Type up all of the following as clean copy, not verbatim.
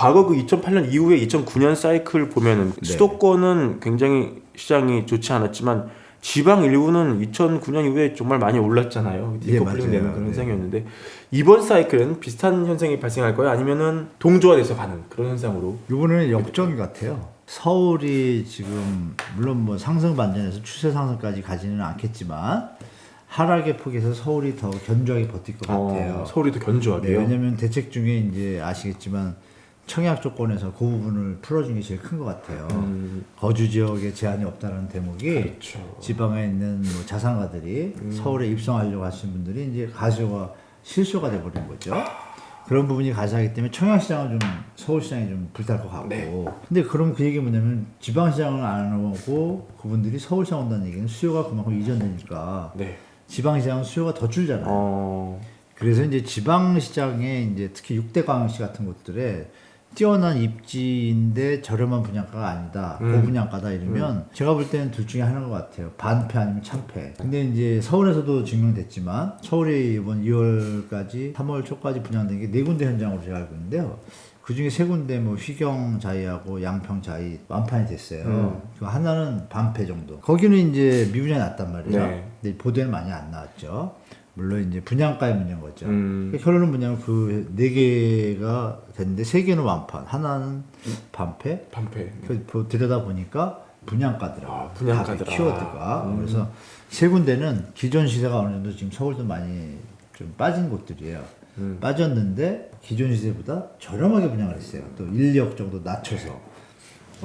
과거 그 2008년 이후에 2009년 사이클 보면은 네. 수도권은 굉장히 시장이 좋지 않았지만 지방 일부는 2009년 이후에 정말 많이 올랐잖아요. 예, 디커플링 맞아요. 되는 그런 네. 현상이었는데 이번 사이클은 비슷한 현상이 발생할 거예요? 아니면은 동조화돼서 가는 그런 현상으로? 이번에는 역전 같아요. 서울이 지금 물론 뭐 상승 반전에서 추세 상승까지 가지는 않겠지만 하락의 폭에서 서울이 더 견조하게 버틸 것 같아요. 서울이 더 네, 견조하게요. 왜냐하면 대책 중에 이제 아시겠지만 청약 조건에서 그 부분을 풀어준 게 제일 큰 것 같아요. 거주 지역에 제한이 없다는 대목이 그렇죠. 지방에 있는 뭐 자산가들이 서울에 입성하려고 하시는 분들이 이제 가시가 실소가 돼버린 거죠. 그런 부분이 가시하기 때문에 청약시장은 좀 서울시장이 좀 불탈 것 같고. 네. 근데 그럼 그 얘기 뭐냐면 지방시장을 안 오고 그분들이 서울시장 온다는 얘기는 수요가 그만큼 이전되니까 네. 지방시장은 수요가 더 줄잖아요. 그래서 이제 지방시장에 이제 특히 6대 광역시 같은 곳들에 뛰어난 입지인데 저렴한 분양가가 아니다. 고분양가다 이러면 제가 볼 때는 둘 중에 하나인 것 같아요. 반패 아니면 참패. 근데 이제 서울에서도 증명됐지만 서울이 이번 2월까지 3월 초까지 분양된 게 4군데 현장으로 제가 알고 있는데요. 그 중에 3군데 뭐 휘경자이하고 양평자이 완판이 됐어요. 그 하나는 반패 정도. 거기는 이제 미분양이 났단 말이에요. 네. 근데 보도에는 많이 안 나왔죠. 물론 이제 분양가의 문제인 거죠. 그러니까 결론은 뭐냐면 그 4개가 됐는데 3개는 완판, 하나는 반패. 반패. 그 들여다 보니까 분양가더라고요. 분양가더라. 답이 키워드가. 그래서 3군데는 기존 시세가 어느 정도 지금 서울도 많이 좀 빠진 곳들이에요. 빠졌는데 기존 시세보다 저렴하게 분양을 했어요. 또 1억 정도 낮춰서.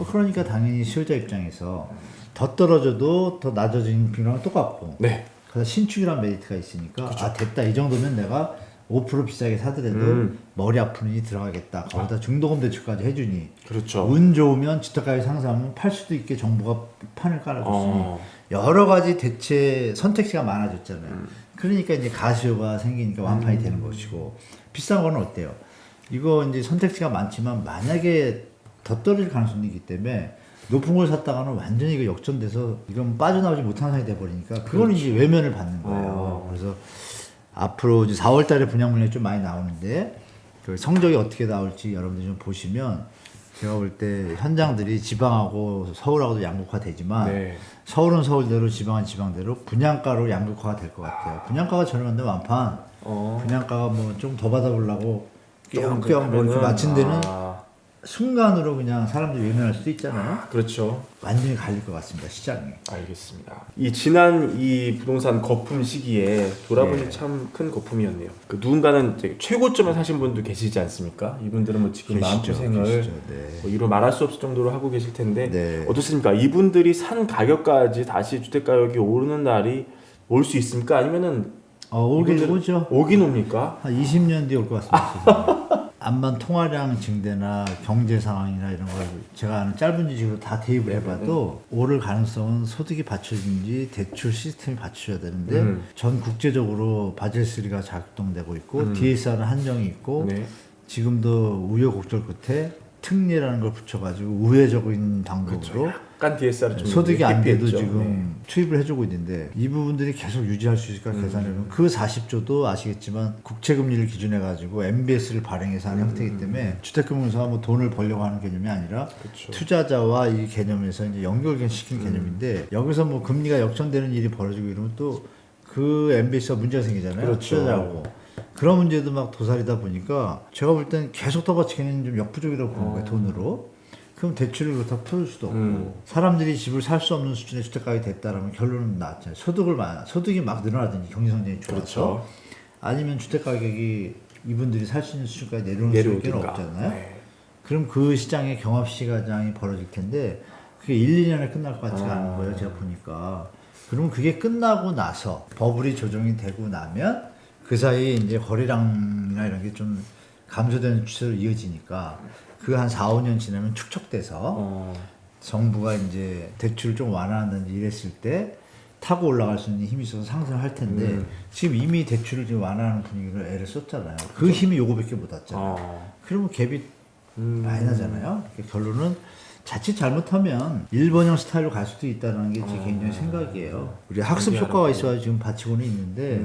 그러니까 당연히 수요자 입장에서 더 떨어져도 더 낮아진 비용랑 똑같고. 네. 그래서 신축이란 메리트가 있으니까 아 됐다 이 정도면 내가 5% 비싸게 사더라도 머리 아프니 들어가겠다. 거기다 중도금 대출까지 해주니 그렇죠. 운 좋으면 주택가격이 상승하면 팔 수도 있게 정부가 판을 깔아줬으니 여러 가지 대체 선택지가 많아졌잖아요. 그러니까 이제 가수요가 생기니까 완판이 되는 것이고 비싼 거는 어때요? 이거 이제 선택지가 많지만 만약에 더 떨어질 가능성이 있기 때문에 높은 걸 샀다가는 완전히 이거 역전돼서 이건 빠져나오지 못하는 상황이 돼버리니까 그거는 이제 외면을 받는 거예요. 그래서 앞으로 이제 4월 달에 분양 물량이 좀 많이 나오는데 그 성적이 어떻게 나올지 여러분들이 좀 보시면 제가 볼 때 현장들이 지방하고 서울하고도 양극화되지만 네. 서울은 서울대로 지방은 지방대로 분양가로 양극화가 될 것 같아요. 분양가가 저렴한데 완판 분양가가 뭐 좀 더 받아보려고 껴 뭐 이렇게 맞춘 데는 순간으로 그냥 사람들이 외면할 수도 있잖아요. 그렇죠. 완전히 갈릴 것 같습니다. 시장이. 알겠습니다. 이 지난 이 부동산 거품 시기에 돌아보니 네. 참 큰 거품이었네요. 그 누군가는 이제 최고점에 사신 분도 계시지 않습니까? 이분들은 뭐 지금 마음고생을 계시죠. 네. 뭐 이루 말할 수 없을 정도로 하고 계실 텐데 네. 어떻습니까? 이분들이 산 가격까지 다시 주택 가격이 오르는 날이 올 수 있습니까? 아니면은 오긴 이분들은 오죠. 오긴 옵니까? 한 20년 뒤에 올 것 같습니다. 암만 통화량 증대나 경제 상황이나 이런 걸 제가 아는 짧은 지식으로 다 대입을 해봐도 오를 가능성은 소득이 받쳐진지 대출 시스템이 받쳐줘야 되는데 전 국제적으로 바젤3가 작동되고 있고 DSR은 한정이 있고 네. 지금도 우여곡절 끝에 특례라는 걸 붙여가지고 우회적인 방법으로 약간 DSR을 좀 소득이 안 돼도 회피했죠. 지금 투입을 해주고 있는데 이 부분들이 계속 유지할 수 있을까 계산해보면 그 40조도 아시겠지만 국채금리를 기준해가지고 MBS를 발행해서 하는 형태이기 때문에 주택금융사가 뭐 돈을 벌려고 하는 개념이 아니라 그쵸. 투자자와 이 개념에서 이제 연결시키는 개념인데 여기서 뭐 금리가 역전되는 일이 벌어지고 이러면 또 그 MBS가 문제가 생기잖아요. 그렇죠. 투자자하고. 그런 문제도 막 도사리다 보니까 제가 볼 때는 계속 더 받치기는 좀 역부족이라고 보는 거예요. 돈으로. 그럼 대출을 그렇다고 풀을 수도 없고 사람들이 집을 살 수 없는 수준의 주택가격이 됐다라면 결론은 나왔잖아요. 소득이 막 늘어나든지 경제성장이 좋아서 그렇죠. 아니면 주택가격이 이분들이 살 수 있는 수준까지 내려오는 수밖에 없잖아요. 네. 그럼 그 시장의 경합시가장이 벌어질 텐데 그게 1, 2년에 끝날 것 같지가 않은 거예요. 제가 보니까. 그러면 그게 끝나고 나서 버블이 조정이 되고 나면 그 사이에 이제 거래량이나 이런 게 좀 감소되는 추세로 이어지니까 그 한 4, 5년 지나면 축적돼서 정부가 이제 대출을 좀 완화한다든지 이랬을 때 타고 올라갈 수 있는 힘이 있어서 상승할 텐데 지금 이미 대출을 지금 완화하는 분위기를 애를 썼잖아요. 그 힘이 요거밖에 못 왔잖아요. 그러면 갭이 많이 나잖아요. 그러니까 결론은 자칫 잘못하면 일본형 스타일로 갈 수도 있다는 게 제 개인적인 생각이에요. 우리 학습 효과가 있어서 지금 받치고는 있는데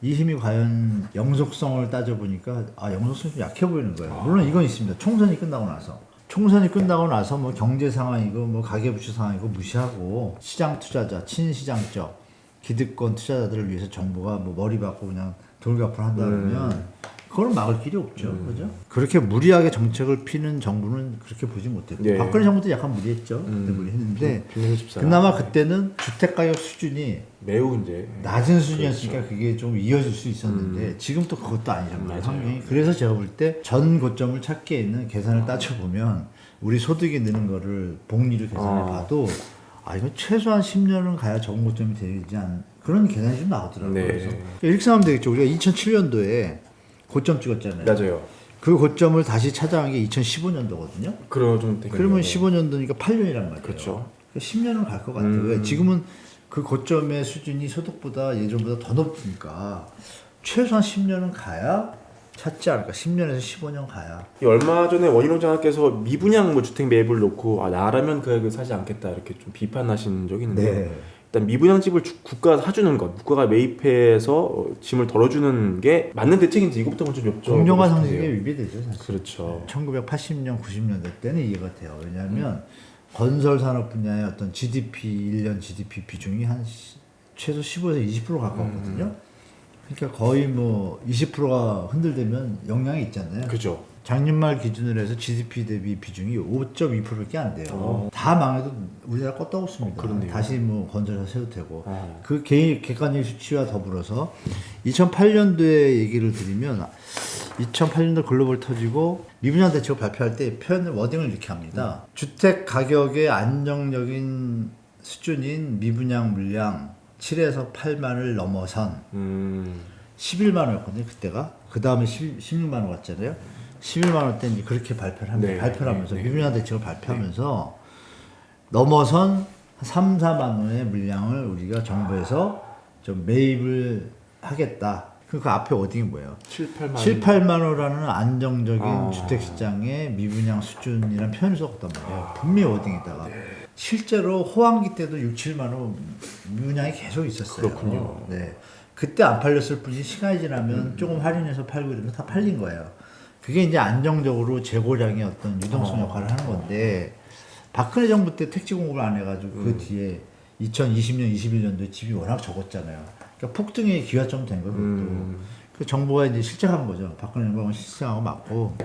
이 힘이 과연 영속성을 따져보니까 영속성이 좀 약해 보이는 거예요. 물론 이건 있습니다. 총선이 끝나고 나서 뭐 경제 상황이고 뭐 가계부채 상황이고 무시하고 시장 투자자, 친시장적 기득권 투자자들을 위해서 정부가 뭐 머리 박고 그냥 돌격을 한다 그러면 그걸 막을 길이 없죠. 그죠? 그렇게 무리하게 정책을 피는 정부는 그렇게 보지 못했고 네. 박근혜 정부도 약간 무리했죠. 그때 무리했는데 빈민집사. 그나마 그때는 주택가격 수준이 매우 이제 낮은 수준이었으니까 그게 좀 이어질 수 있었는데 지금 또 그것도 아니란 말이에요. 환경이. 그래서 제가 볼 때 전 고점을 찾기에 있는 계산을 따져보면 우리 소득이 느는 거를 복리를 계산해 봐도 이건 최소한 10년은 가야 전 고점이 되지 않은 그런 계산이 좀 나오더라고요. 네. 그래서 이렇게 생각하면 되겠죠. 우리가 2007년도에 고점 찍었잖아요. 맞아요. 그 고점을 다시 찾아간 게 2015년도거든요. 그러면 그러면 15년도니까 8년이란 말이에요. 그렇죠. 10년은 갈 것 같아요. 왜? 지금은 그 고점의 수준이 소득보다 예전보다 더 높으니까 최소한 10년은 가야 찾지 않을까. 10년에서 15년 가야. 얼마 전에 원희룡 장학께서 미분양 뭐 주택 매입을 놓고 나라면 그 가격을 사지 않겠다 이렇게 좀 비판하신 적이 있는데 네. 일단 미분양 집을 국가가 사주는 것, 국가가 매입해서 짐을 덜어주는 게 맞는 대책인지 이것부터 먼저 여쭤보고 공정화 싶은데요. 상식에 위배되죠. 사실. 그렇죠. 1980년, 90년대 때는 이해가 돼요. 왜냐하면 건설 산업 분야의 어떤 GDP 1년 GDP 비중이 한 최소 15에서 20% 가까웠거든요. 그러니까 거의 뭐 20%가 흔들리면 영향이 있잖아요. 그죠. 작년 말 기준으로 해서 GDP 대비 비중이 5.2%밖에 안 돼요. 다 망해도 우리나라 껐다없습니다. 그렇네요. 다시 뭐 건설사 세도 되고 그 객관적 수치와 더불어서 2008년도에 얘기를 드리면 2008년도 글로벌 터지고 미분양 대책을 발표할 때 표현을 워딩을 이렇게 합니다. 주택 가격의 안정적인 수준인 미분양 물량 7에서 8만을 넘어선 11만 원이었거든요. 그때가. 그 다음에 16만 원 갔잖아요. 11만 원대 이제 그렇게 발표를 합니다. 네, 발표를 하면서 네, 미분양 대책을 발표하면서 넘어선 3, 4만 원의 물량을 우리가 정부에서 좀 매입을 하겠다. 그 앞에 워딩이 뭐예요? 7, 8만 7, 8만 원이라는 안정적인 주택시장의 미분양 수준이라는 표현을 썼단 말이에요. 분명히 워딩에다가. 실제로 호황기 때도 6, 7만 원 미분양이 계속 있었어요. 그렇군요. 네. 그때 안 팔렸을 뿐이지 시간이 지나면 조금 할인해서 팔고 이러면 다 팔린 거예요. 그게 이제 안정적으로 재고량의 어떤 유동성 역할을 하는 건데 박근혜 정부 때 택지 공급을 안 해가지고 그 뒤에 2020년, 21년도에 집이 워낙 적었잖아요. 그러니까 폭등의 기화점 된 거예요. 그것도. 그 정부가 이제 실책한 거죠. 박근혜 정부가 실책하고 맞고.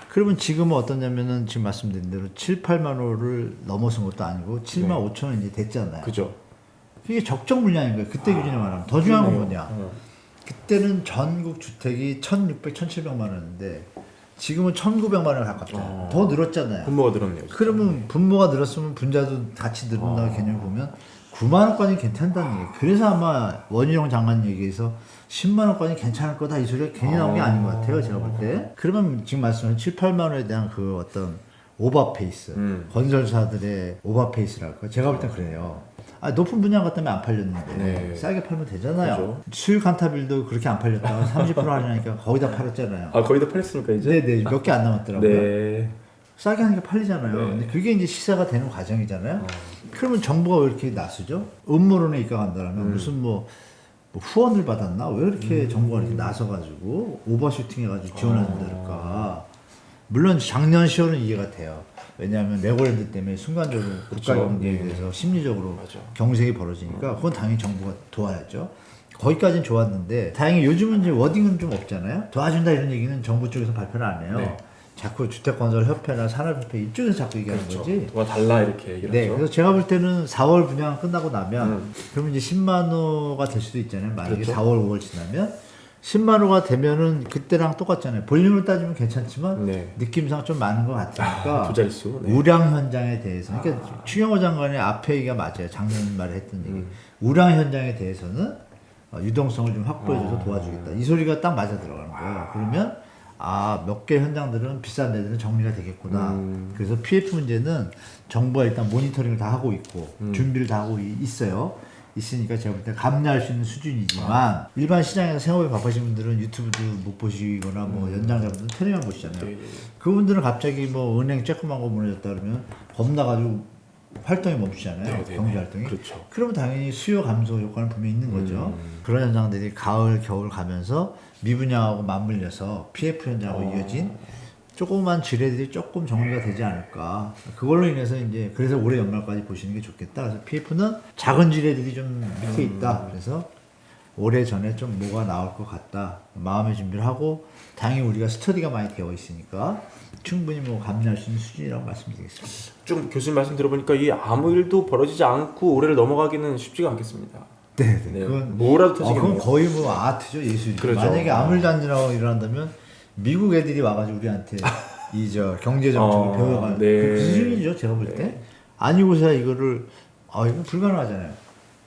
그러면 지금은 어떠냐면은 지금 말씀드린 대로 7, 8만 원을 넘어선 것도 아니고 7만 5천 원 이제 됐잖아요. 그죠. 이게 적정 물량인 거예요. 그때 기준에 말하면. 더 중요한 건 뭐냐. 그때는 전국 주택이 1,600, 1,700만 원인데 지금은 1,900만 원에 가깝잖아요. 더 늘었잖아요. 분모가 늘었네요. 진짜. 그러면 분모가 늘었으면 분자도 같이 늘는다는 개념을 보면 9만 원까지는 괜찮다는 얘기예요. 그래서 아마 원희룡 장관 얘기에서 10만 원까지는 괜찮을 거다 이 소리가 괜히 나온 게 아닌 것 같아요. 제가 볼 때. 그러면 지금 말씀하신 7, 8만 원에 대한 그 어떤 오버페이스, 건설사들의 오버페이스랄까. 제가 볼 땐 그래요. 높은 분양 같다면 안 팔렸는데 네. 싸게 팔면 되잖아요. 그죠. 수일 칸타빌도 그렇게 안 팔렸다가 30% 할인하니까 거의 다 팔았잖아요. 거의 다 팔렸습니까 이제? 네네 몇 개 안 남았더라고요. 네. 싸게 하니까 팔리잖아요. 근데 그게 이제 시세가 되는 과정이잖아요. 그러면 정부가 왜 이렇게 나서죠? 음모론에 입각한다면 무슨 뭐 후원을 받았나? 왜 이렇게 정부가 이렇게 나서가지고 오버슈팅 해가지고 지원해준다 그럴까? 물론 작년 10월은 이해가 돼요. 왜냐하면 레고랜드 때문에 순간적으로 국가 경제에 대해서 심리적으로 경색이 벌어지니까 그건 당연히 정부가 도와야죠. 거기까지는 좋았는데 다행히 요즘은 이제 워딩은 좀 없잖아요. 도와준다 이런 얘기는 정부 쪽에서 발표를 안 해요. 네. 자꾸 주택건설협회나 산업협회 이쪽에서 자꾸 얘기하는 거지. 도와 달라 이렇게 얘기를 네, 하죠. 그래서 제가 볼 때는 4월 분양 끝나고 나면 그러면 이제 10만 호가 될 수도 있잖아요. 만약에 그렇죠. 4월, 5월 지나면 10만 호가 되면은 그때랑 똑같잖아요. 볼륨을 따지면 괜찮지만 네. 느낌상 좀 많은 것 같으니까 두 자릿수. 네. 우량 현장에 대해서 그러니까 추경호 장관의 앞에 얘기가 맞아요. 작년 말에 했던 얘기. 우량 현장에 대해서는 유동성을 좀 확보해줘서 도와주겠다. 이 소리가 딱 맞아 들어가는 거예요. 그러면 몇 개 현장들은 비싼 데들은 정리가 되겠구나. 그래서 PF 문제는 정부가 일단 모니터링을 다 하고 있고 준비를 다 하고 있어요. 있으니까 제가 볼 때 감내할 수 있는 수준이지만 일반 시장에서 생업에 바쁘신 분들은 유튜브도 못 보시거나 뭐 연장자분들은 텔레비만 보시잖아요. 네, 네. 그분들은 갑자기 뭐 은행 쬐끔한 거 무너졌다 그러면 겁나가지고 활동이 멈추잖아요. 네, 네, 경제 네. 활동이. 그렇죠. 그러면 당연히 수요 감소 효과는 분명히 있는 거죠. 그런 현상들이 가을, 겨울 가면서 미분양하고 맞물려서 PF 현상하고 이어진 조그만 지뢰들이 조금 정리가 되지 않을까. 그걸로 인해서 이제 그래서 올해 연말까지 보시는 게 좋겠다. 그래서 PF는 작은 지뢰들이 좀 밑에 있다. 그래서 올해 전에 좀 뭐가 나올 것 같다. 마음의 준비를 하고 다행히 우리가 스터디가 많이 되어 있으니까 충분히 뭐 감내할 수 있는 수준이라고 말씀드리겠습니다. 좀 교수님 말씀 들어보니까 이 아무 일도 벌어지지 않고 올해를 넘어가기는 쉽지가 않겠습니다. 네, 네. 그건 뭐라도 그건 터지겠네요. 거의 뭐 아트죠, 예술이죠. 그렇죠. 만약에 아무 일도 안 일어난다면 미국 애들이 와가지고 우리한테 이 저 경제 정책을 배워가는 네. 그 수준이죠, 제가 볼 때. 네. 아니고서야 이거를 이건 불가능하잖아요.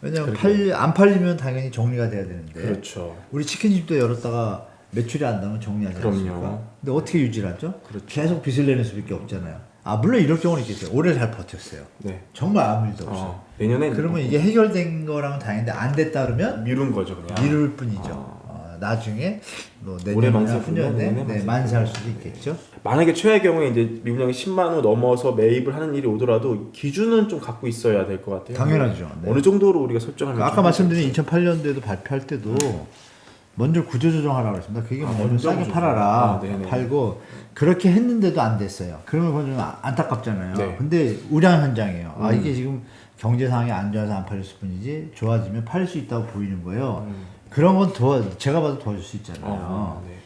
왜냐면 안 팔리면 당연히 정리가 돼야 되는데. 그렇죠. 우리 치킨집도 열었다가 매출이 안 나면 정리하지 그럼요. 않습니까? 근데 어떻게 유지를 하죠? 그렇죠. 계속 빚을 내는 수밖에 없잖아요. 물론 이럴 경우는 있겠어요. 올해 잘 버텼어요. 네. 정말 아무 일도 없어요. 내년에 그러면 이게 해결된 거랑은 다행인데 안 됐다 그러면 미룬 거죠, 그냥. 미룰 뿐이죠. 나중에 뭐 올해 내년이나 만세 후년에 만세. 만세할 수도 있겠죠. 만약에 최악의 경우에 이제 미분양이 10만 원 넘어서 매입을 하는 일이 오더라도 기준은 좀 갖고 있어야 될 것 같아요. 당연하죠. 네. 어느 정도로 우리가 설정하면 아까 말씀드린 2008년도에도 발표할 때도 먼저 구조조정하라고 했습니다. 그게 뭐냐면 먼저 싸게 구조조정. 팔아라. 네네. 팔고 그렇게 했는데도 안 됐어요. 그러면 그건 좀 안타깝잖아요. 네. 근데 우량 현장이에요. 이게 지금 경제 상황이 안 좋아서 안 팔렸을 뿐이지 좋아지면 팔릴 수 있다고 보이는 거예요. 그런 건 제가 봐도 도와줄 수 있잖아요. 네.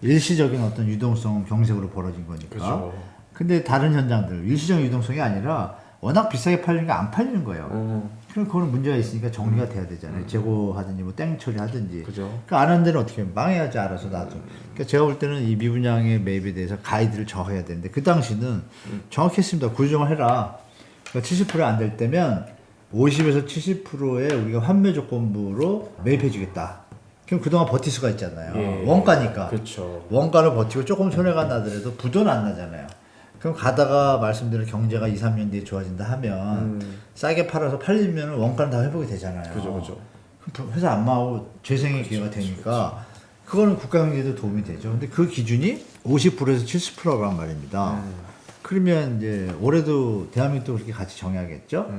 일시적인 어떤 유동성 경색으로 벌어진 거니까. 그렇죠. 근데 다른 현장들 일시적인 유동성이 아니라 워낙 비싸게 팔리는 게 안 팔리는 거예요. 그럼 그거는 문제가 있으니까 정리가 돼야 되잖아요. 재고하든지 뭐 땡 처리하든지. 그죠. 그러니까 안 하는 데는 어떻게 하면 망해야지 알아서 나도. 그러니까 제가 볼 때는 이 미분양의 매입에 대해서 가이드를 정해야 되는데 그 당시는 정확했습니다. 구조정을 해라. 그러니까 70%안 될 때면 50에서 70%의 우리가 환매 조건부로 매입해 주겠다. 그럼 그동안 버틸 수가 있잖아요. 예. 원가니까. 그렇죠. 원가를 버티고 조금 손해가 나더라도 부도는 안 나잖아요. 그럼 가다가 말씀드린 경제가 2, 3년 뒤에 좋아진다 하면 싸게 팔아서 팔리면 원가는 다 회복이 되잖아요. 그죠. 그럼 회사 안 망하고 재생의 기회가 되니까 그거는 국가 경제에도 도움이 되죠. 근데 그 기준이 50%에서 70%란 말입니다. 그러면 이제 올해도 대한민국도 그렇게 같이 정해야겠죠.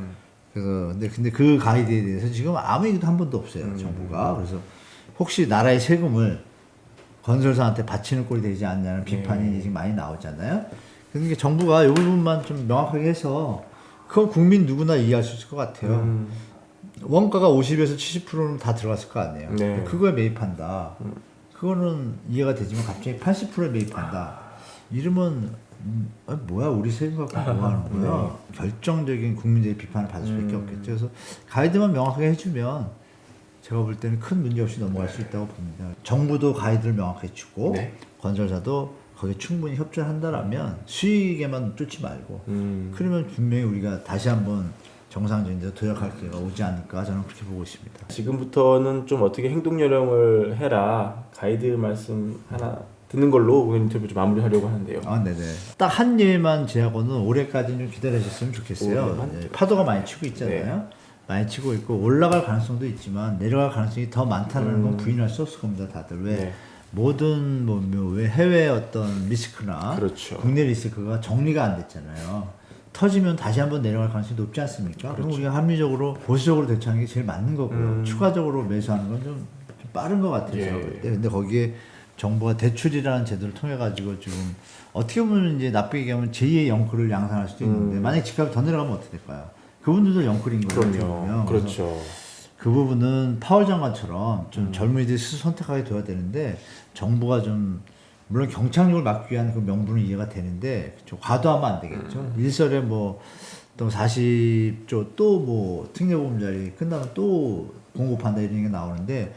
그래서 근데 그 가이드에 대해서 지금 아무 얘기도 한 번도 없어요. 정부가. 그래서 혹시 나라의 세금을 건설사한테 바치는 꼴이 되지 않냐는 비판이 지금 많이 나오잖아요. 그러니까 정부가 이 부분만 좀 명확하게 해서 그건 국민 누구나 이해할 수 있을 것 같아요. 원가가 50에서 70%는 다 들어갔을 거 아니에요. 네. 그거에 매입한다. 그거는 이해가 되지만 갑자기 80%에 매입한다. 이러면 뭐야 우리 세금 갖고 뭐 하는 거야. 결정적인 국민들의 비판을 받을 수밖에 없겠죠. 그래서 가이드만 명확하게 해주면 제가 볼 때는 큰 문제 없이 넘어갈 수 있다고 봅니다. 정부도 가이드를 명확하게 주고 네. 건설사도 거기에 충분히 협조를 한다라면 수익에만 쫓지 말고 그러면 분명히 우리가 다시 한번 정상적인 도약할 기회가 오지 않을까 저는 그렇게 보고 있습니다. 지금부터는 좀 어떻게 행동 요령을 해라 가이드 말씀 하나 듣는 걸로 오늘 인터뷰 좀 마무리하려고 하는데요. 네네. 딱 한 예만 제하고는 올해까지는 좀 기다리셨으면 좋겠어요. 올해만? 네, 파도가 많이 치고 있잖아요. 네. 많이 치고 있고 올라갈 가능성도 있지만 내려갈 가능성이 더 많다는 건 부인할 수 없을 겁니다. 다들 왜 네. 모든 왜 해외 어떤 리스크나 그렇죠. 국내 리스크가 정리가 안 됐잖아요. 터지면 다시 한번 내려갈 가능성이 높지 않습니까? 그럼 우리가 합리적으로 보수적으로 대처하는 게 제일 맞는 거고요. 추가적으로 매수하는 건 좀 빠른 것 같아요. 제가 볼 때. 근데 거기에 정부가 대출이라는 제도를 통해 가지고 지금 어떻게 보면 이제 나쁘게 얘기하면 제2의 영끌을 양산할 수도 있는데 만약 집값이 더 내려가면 어떻게 될까요? 그분들도 영끌인 거예요. 그럼요. 그렇죠. 그 부분은 파월 장관처럼 좀 젊은이들이 스스로 선택하게 돼야 되는데 정부가 좀 물론 경착륙을 막기 위한 그 명분은 이해가 되는데 좀 과도하면 안 되겠죠. 일설에 뭐 또 40조 또 뭐 특례보험자리 끝나면 또 공급한다 이런 게 나오는데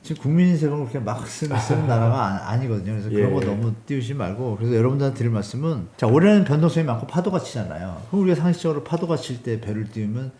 지금 국민 세금을 그렇게 막 쓰는 나라가 아니거든요. 그래서 그런 거 너무 띄우지 말고 그래서 여러분들한테 드릴 말씀은 자 올해는 변동성이 많고 파도가 치잖아요. 그럼 우리가 상식적으로 파도가 칠 때 배를 띄우면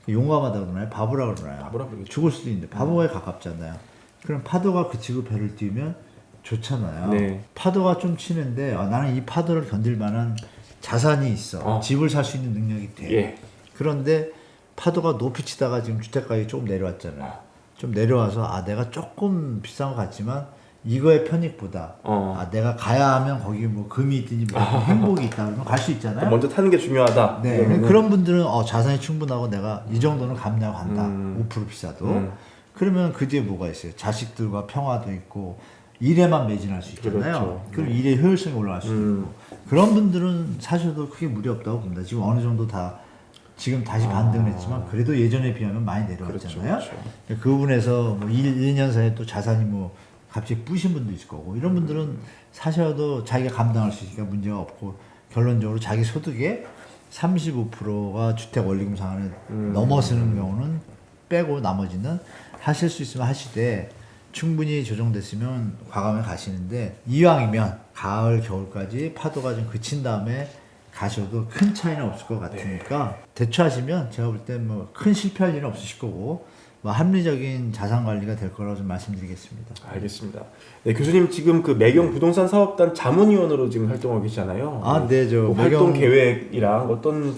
용감하다 그러나요? 바보라 그러나요? 바보라 그러겠죠. 죽을 수도 있는데 바보에 가깝잖아요. 그럼 파도가 그치고 배를 띄우면 좋잖아요. 네. 파도가 좀 치는데 나는 이 파도를 견딜 만한 자산이 있어. 집을 살 수 있는 능력이 돼. 예. 그런데 파도가 높이 치다가 지금 주택가격이 조금 내려왔잖아요. 좀 내려와서 아 내가 조금 비싼 것 같지만 이거의 편익보다 아 내가 가야 하면 거기 뭐 금이 있든지 뭐 행복이 있다 그러면 갈 수 있잖아요. 먼저 타는 게 중요하다. 네, 이러면은. 그런 분들은 자산이 충분하고 내가 이 정도는 감내하고 간다. 5% 비싸도. 그러면 그 뒤에 뭐가 있어요? 자식들과 평화도 있고 일에만 매진할 수 있잖아요. 그렇죠. 그럼 일의 효율성이 올라갈 수도 있고 그런 분들은 사셔도 크게 무리 없다고 봅니다. 지금 어느 정도 다 지금 다시 반등을 했지만 그래도 예전에 비하면 많이 내려왔잖아요. 그렇죠. 그 부분에서 뭐 1년 사이에 또 자산이 뭐 갑자기 뿌신 분도 있을 거고 이런 분들은 사셔도 자기가 감당할 수 있으니까 문제가 없고 결론적으로 자기 소득의 35%가 주택 원리금 상한을 넘어서는 경우는 빼고 나머지는 하실 수 있으면 하시되 충분히 조정됐으면 과감히 가시는데 이왕이면 가을 겨울까지 파도가 좀 그친 다음에 가셔도 큰 차이는 없을 것 같으니까 대처하시면 제가 볼 때 뭐 큰 실패할 일은 없으실 거고 뭐 합리적인 자산 관리가 될 거라고 좀 말씀드리겠습니다. 알겠습니다. 네, 교수님 지금 그 매경 부동산 사업단 자문위원으로 지금 활동하고 계시잖아요. 아, 네, 저 활동 계획이랑 어떤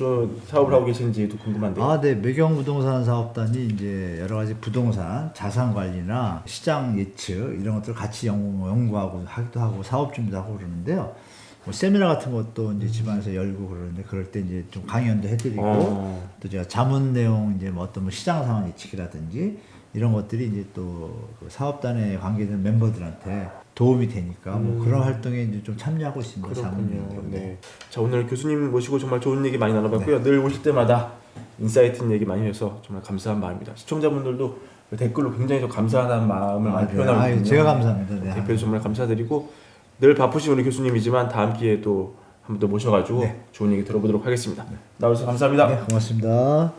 사업을 하고 계신지도 궁금한데요. 아, 네. 매경 부동산 사업단이 이제 여러 가지 부동산 자산 관리나 시장 예측 이런 것들을 같이 연구하고 하기도 하고 사업 준비도 하고 그러는데요. 뭐 세미나 같은 것도 이제 집안에서 열고 그러는데 그럴 때 이제 좀 강연도 해드리고 또 제가 자문 내용 이제 뭐 어떤 뭐 시장 상황 예측이라든지 이런 것들이 이제 또그 사업단에 관계된 멤버들한테 도움이 되니까 뭐 그런 활동에 이제 좀 참여하고 있습니다. 자문위원으로. 네. 자, 오늘 교수님 모시고 정말 좋은 얘기 많이 나눠봤고요. 늘 오실 때마다 인사이트 있는 얘기 많이 해서 정말 감사한 마음입니다. 시청자분들도 댓글로 굉장히 좀 감사하다는 마음을 많이 표현하고 있거든요. 제가 감사합니다. 네. 대표님 정말 감사드리고 늘 바쁘신 우리 교수님이지만 다음 기회에 또 한 번 더 모셔가지고 좋은 얘기 들어보도록 하겠습니다. 나와주셔서 감사합니다. 네, 고맙습니다.